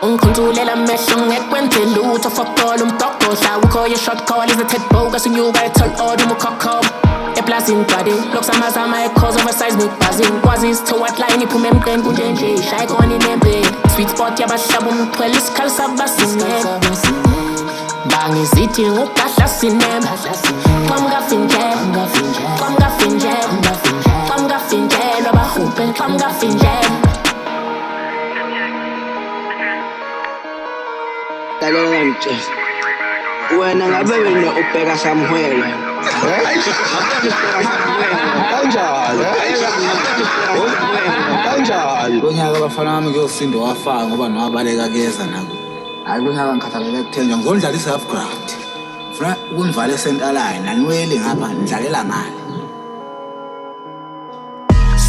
Ungikhuzulela amehlo ngekwenze lutho Fuckball umgogodla ukho ye shot call is a Ted bogus unyuka ethol order umukhokhoma eplazini body lokusamazama e-cause of a seismic buzzing kwazi isitho what line iphume emqeni kunje nje ishaye khona inembeni sweet spot yabahlaba umthwele isikhali sabasingene bangizithi ngugahla sinemba Xamgafinjelwa bahuphe xamgafinjelwa Lalela nje wena ngabe wena ubheka samhwele kanjalo lonyaka abafana bami kuyosinda wafaka ngoba nabaleka kuyeza nabo hayi lonyaka ngikhathalele kuthenjwa ngizondlala i-self ground funa ukungivala e-center line aniweli ngapha ngidlalela ngale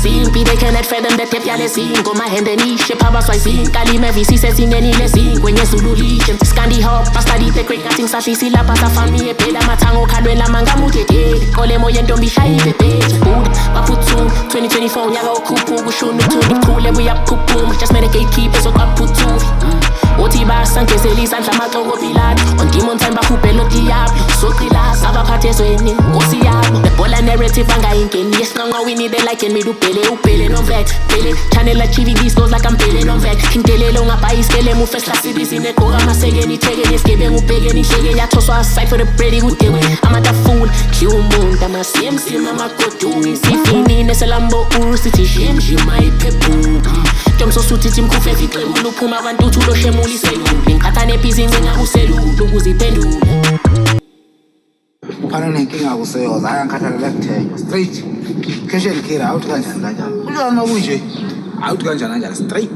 Simpi they cannot fathom the tip yale singo mahende nishe phaba swayisi kalime visi sesingenile singo nyezulu lishe Scandi hop study the quick things sahlisi lapha safami ephela mathango khalwela mangamuthethe kole moya ntombi shayile page food bafuthu 2024 nyaka okhuphu kushunu thuli khule buyaphuphu just made a gatekeeper so qaphuthu uthi basangezela isandla maxoko pilati on demon time bahubhelo diablo soqilasa abaphathezweni nkosi yabo the bola narrative angayingeni yesinqanqa winnie they like me ubhele nomvet phele channel achieve these goals like I'm phele nomvet intelelo ngabhayisikele mu first class ibizine qoka masekeni ithekeni esigebenge ubhekeni ihleke yathoswa aside for the bread kudewe amatafula umuntu ama-CMC amagoduni sifinine selambo usithi shimshima iphephu Jomsosuthi timkhufe fiqebulu phuma abantu uthulo shemuli selulu ngikhatha nebhizinci ngakuselulu ukuziphendula uphana nenkinga kuseyoza haya ngikhathalele kuthenjwa straight cash and carry out kanjani ulana kunje out kanjani straight